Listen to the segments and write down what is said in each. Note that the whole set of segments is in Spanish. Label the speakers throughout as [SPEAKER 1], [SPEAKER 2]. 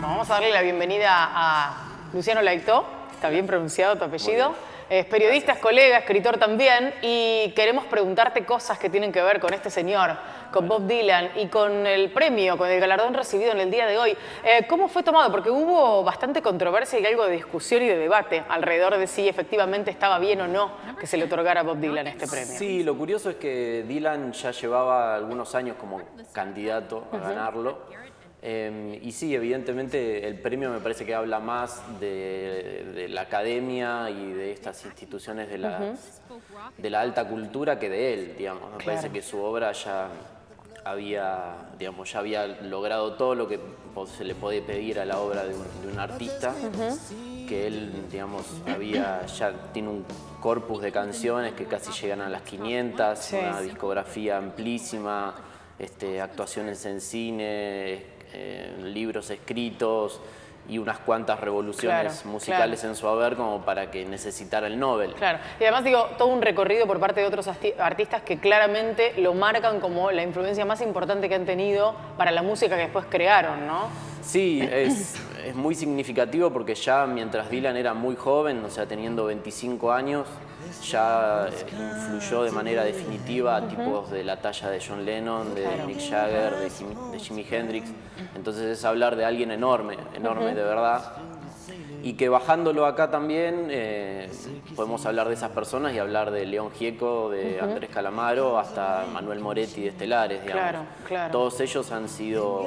[SPEAKER 1] Vamos a darle la bienvenida a Luciano Laitó. Está bien pronunciado tu apellido. Es periodista, es colega, escritor también, y queremos preguntarte cosas que tienen que ver con este señor, con Bob Dylan y con el premio, con el galardón recibido en el día de hoy. ¿Cómo fue tomado? Porque hubo bastante controversia y algo de discusión y de debate alrededor de si efectivamente estaba bien o no que se le otorgara a Bob Dylan este premio.
[SPEAKER 2] Sí, lo curioso es que Dylan ya llevaba algunos años como candidato a ganarlo. Y sí, evidentemente el premio me parece que habla más de la academia y de estas instituciones de la alta cultura que de él, digamos. Me parece que su obra ya había logrado todo lo que se le puede pedir a la obra de un artista, que él, digamos, ya tiene un corpus de canciones que casi llegan a las 500, una discografía amplísima, actuaciones en cine, libros escritos y unas cuantas revoluciones musicales en su haber como para que necesitara el Nobel.
[SPEAKER 1] Claro, y además digo, todo un recorrido por parte de otros artistas que claramente lo marcan como la influencia más importante que han tenido para la música que después crearon, ¿no?
[SPEAKER 2] Sí, es muy significativo porque ya mientras Dylan era muy joven, o sea, teniendo 25 años, ya influyó de manera definitiva a tipos de la talla de John Lennon, de Mick Jagger, de Jimi Hendrix. Entonces es hablar de alguien enorme, enorme de verdad. Y que bajándolo acá también podemos hablar de esas personas y hablar de León Gieco, de Andrés Calamaro, hasta Manuel Moretti de Estelares, digamos.
[SPEAKER 1] Claro.
[SPEAKER 2] Todos ellos han sido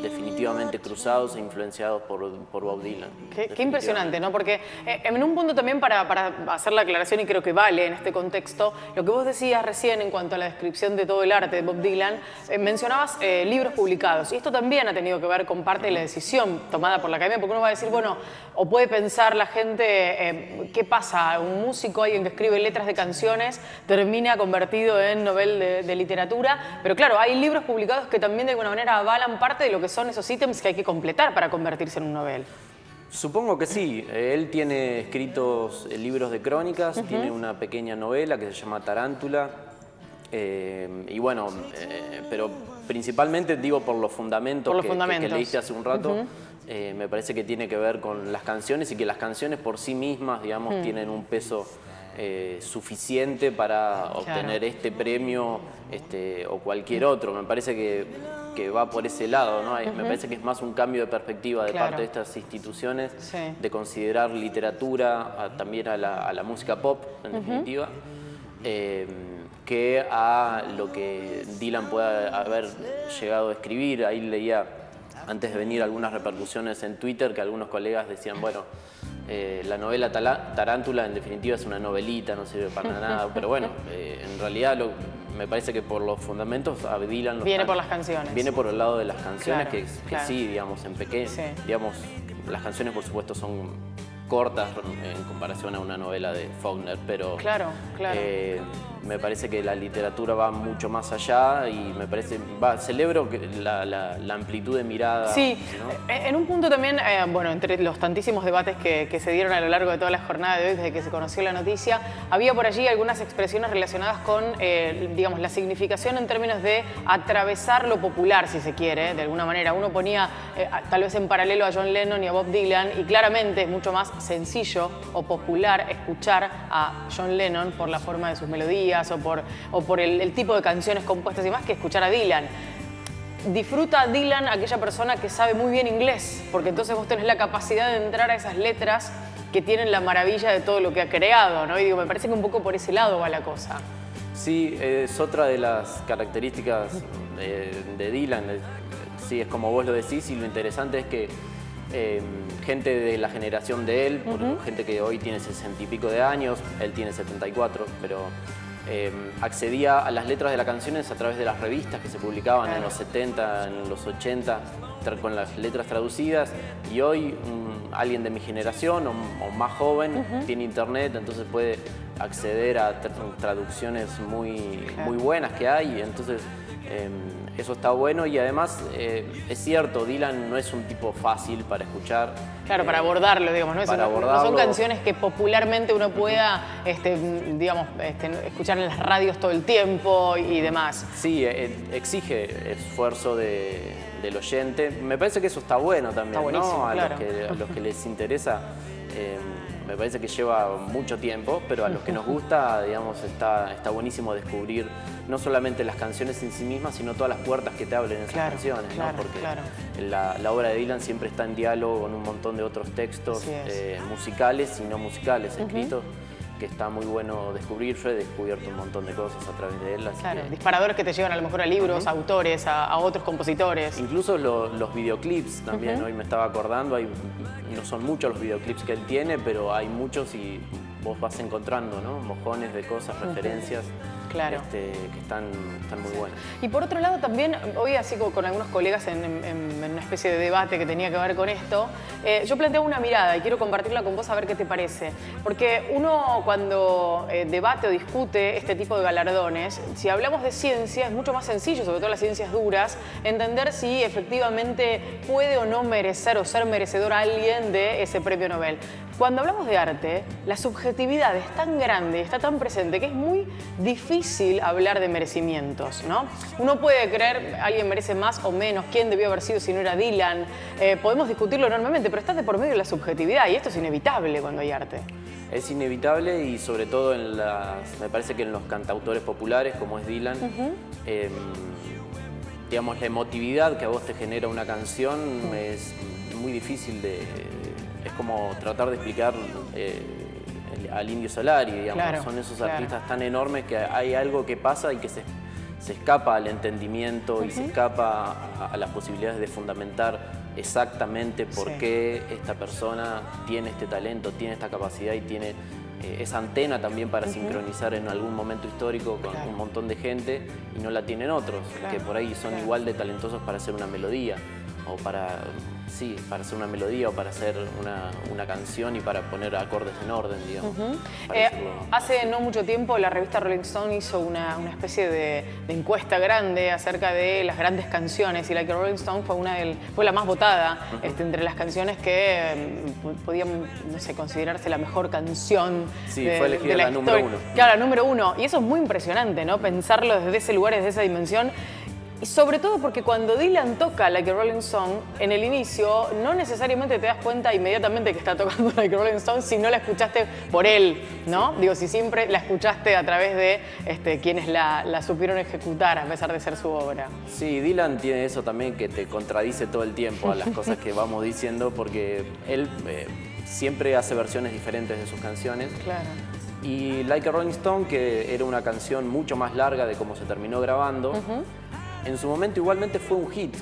[SPEAKER 2] definitivamente cruzados e influenciados por Bob Dylan.
[SPEAKER 1] Qué impresionante, ¿no? Porque en un punto también para hacer la aclaración, y creo que vale en este contexto, lo que vos decías recién en cuanto a la descripción de todo el arte de Bob Dylan, mencionabas libros publicados. Y esto también ha tenido que ver con parte de la decisión tomada por la Academia, porque uno va a decir, bueno, o puede pensar la gente, ¿qué pasa? Un músico, alguien que escribe letras de canciones, termina convertido en Nobel de literatura. Pero claro, hay libros publicados que también de alguna manera avalan parte de lo que son esos ítems que hay que completar para convertirse en un Nobel.
[SPEAKER 2] Supongo que sí. Él tiene escritos libros de crónicas, tiene una pequeña novela que se llama Tarántula. Y bueno, pero principalmente digo por los fundamentos, que leíste hace un rato. Me parece que tiene que ver con las canciones y que las canciones por sí mismas, digamos, tienen un peso suficiente para obtener este premio o cualquier otro. Me parece que va por ese lado, ¿no? Me parece que es más un cambio de perspectiva de parte de estas instituciones, de considerar literatura también a la música pop, en definitiva, que a lo que Dylan pueda haber llegado a escribir. Ahí leía antes de venir algunas repercusiones en Twitter que algunos colegas decían, bueno, la novela Tarántula en definitiva es una novelita, no sirve para nada, pero bueno, en realidad me parece que por los fundamentos a Dylan...
[SPEAKER 1] Viene por las canciones.
[SPEAKER 2] Viene por el lado de las canciones, que sí, digamos, en pequeño, digamos, las canciones por supuesto son cortas en comparación a una novela de Faulkner, pero me parece que la literatura va mucho más allá y me parece, celebro que la amplitud de mirada.
[SPEAKER 1] Sí,
[SPEAKER 2] ¿no?
[SPEAKER 1] En un punto también, bueno, entre los tantísimos debates que se dieron a lo largo de toda la jornada de hoy, desde que se conoció la noticia, había por allí algunas expresiones relacionadas con, digamos, la significación en términos de atravesar lo popular, si se quiere, de alguna manera. Uno ponía tal vez en paralelo a John Lennon y a Bob Dylan, y claramente es mucho más sencillo o popular escuchar a John Lennon por la forma de sus melodías o por el tipo de canciones compuestas y más, que escuchar a Dylan. Disfruta a Dylan aquella persona que sabe muy bien inglés, porque entonces vos tenés la capacidad de entrar a esas letras que tienen la maravilla de todo lo que ha creado, ¿no? Y digo, me parece que un poco por ese lado va la cosa.
[SPEAKER 2] Sí, es otra de las características de Dylan. Sí, es como vos lo decís, y lo interesante es que gente de la generación de él, gente que hoy tiene 60 y pico de años, él tiene 74, pero accedía a las letras de las canciones a través de las revistas que se publicaban en los 70, en los 80, con las letras traducidas, y hoy alguien de mi generación o más joven tiene internet, entonces puede acceder a traducciones muy buenas que hay, entonces eso está bueno. Y además es cierto, Dylan no es un tipo fácil para escuchar.
[SPEAKER 1] Claro, para abordarlo, digamos, ¿no? No son canciones que popularmente uno pueda, digamos, escuchar en las radios todo el tiempo y demás.
[SPEAKER 2] Sí, exige esfuerzo de del oyente. Me parece que eso está bueno también,
[SPEAKER 1] está
[SPEAKER 2] ¿no? A
[SPEAKER 1] claro.
[SPEAKER 2] los que les interesa, me parece que lleva mucho tiempo, pero a los que nos gusta, digamos, está buenísimo descubrir no solamente las canciones en sí mismas, sino todas las puertas que te abren esas canciones, ¿no? Porque la obra de Dylan siempre está en diálogo con un montón de otros textos musicales y no musicales escritos, que está muy bueno descubrir. Yo he descubierto un montón de cosas a través de él. Así que...
[SPEAKER 1] disparadores que te llevan a lo mejor a libros, a autores, a otros compositores.
[SPEAKER 2] Incluso los videoclips también, hoy me estaba acordando, no son muchos los videoclips que él tiene, pero hay muchos y vos vas encontrando, ¿no? Mojones de cosas, referencias. Que están muy buenas.
[SPEAKER 1] Y por otro lado también, hoy así con algunos colegas en una especie de debate que tenía que ver con esto, yo planteo una mirada y quiero compartirla con vos a ver qué te parece. Porque uno cuando debate o discute este tipo de galardones, si hablamos de ciencia es mucho más sencillo, sobre todo las ciencias duras, entender si efectivamente puede o no merecer o ser merecedor alguien de ese premio Nobel. Cuando hablamos de arte, la subjetividad es tan grande, está tan presente, que es muy difícil hablar de merecimientos, ¿no? Uno puede creer alguien merece más o menos, quién debió haber sido si no era Dylan. Podemos discutirlo enormemente, pero está de por medio de la subjetividad y esto es inevitable cuando hay arte.
[SPEAKER 2] Es inevitable y sobre todo me parece que en los cantautores populares, como es Dylan, digamos, la emotividad que a vos te genera una canción es muy difícil es como tratar de explicar al Indio Solari, digamos. Son esos artistas tan enormes que hay algo que pasa y que se escapa al entendimiento y se escapa a las posibilidades de fundamentar exactamente por qué esta persona tiene este talento, tiene esta capacidad y tiene esa antena también para sincronizar en algún momento histórico con un montón de gente y no la tienen otros, que por ahí son igual de talentosos para hacer una melodía o para hacer una melodía o para hacer una canción y para poner acordes en orden, digamos.
[SPEAKER 1] Hace no mucho tiempo la revista Rolling Stone hizo una especie de encuesta grande acerca de las grandes canciones y Like a Rolling Stone fue la más votada entre las canciones que podían, no sé, considerarse la mejor canción
[SPEAKER 2] fue elegida la número 1.
[SPEAKER 1] Claro, la número 1. Y eso es muy impresionante, ¿no? Pensarlo desde ese lugar, desde esa dimensión. Y sobre todo porque cuando Dylan toca Like a Rolling Stone, en el inicio no necesariamente te das cuenta inmediatamente que está tocando Like a Rolling Stone si no la escuchaste por él, ¿no? Digo, si siempre la escuchaste a través de quienes la supieron ejecutar a pesar de ser su obra.
[SPEAKER 2] Sí, Dylan tiene eso también que te contradice todo el tiempo a las cosas que vamos diciendo porque él siempre hace versiones diferentes de sus canciones.
[SPEAKER 1] Claro.
[SPEAKER 2] Y Like a Rolling Stone, que era una canción mucho más larga de cómo se terminó grabando, en su momento igualmente fue un hit,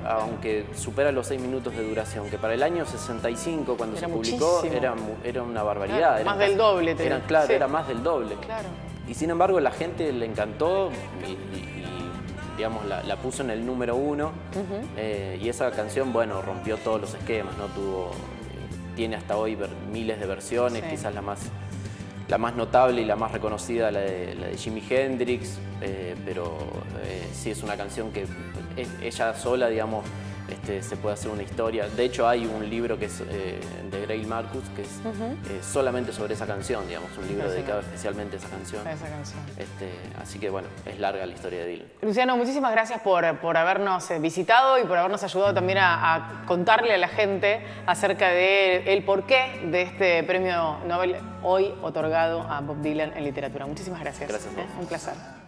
[SPEAKER 2] aunque supera los 6 minutos de duración, que para el año 65, cuando se publicó, era una barbaridad.
[SPEAKER 1] Más del doble.
[SPEAKER 2] Claro, era más del doble.
[SPEAKER 1] Claro.
[SPEAKER 2] Y sin embargo la gente le encantó y digamos, la puso en el número 1. Y esa canción, bueno, rompió todos los esquemas, ¿no? Tiene hasta hoy miles de versiones, quizás la más notable y la más reconocida, la de Jimi Hendrix, pero sí es una canción que ella sola, digamos, se puede hacer una historia. De hecho, hay un libro que es de Greil Marcus, que es solamente sobre esa canción, digamos, un libro dedicado especialmente a esa canción. Así que, bueno, es larga la historia de Dylan.
[SPEAKER 1] Luciano, muchísimas gracias por habernos visitado y por habernos ayudado también a contarle a la gente acerca del porqué de este premio Nobel hoy otorgado a Bob Dylan en literatura. Muchísimas gracias.
[SPEAKER 2] Gracias a vos.
[SPEAKER 1] Un placer.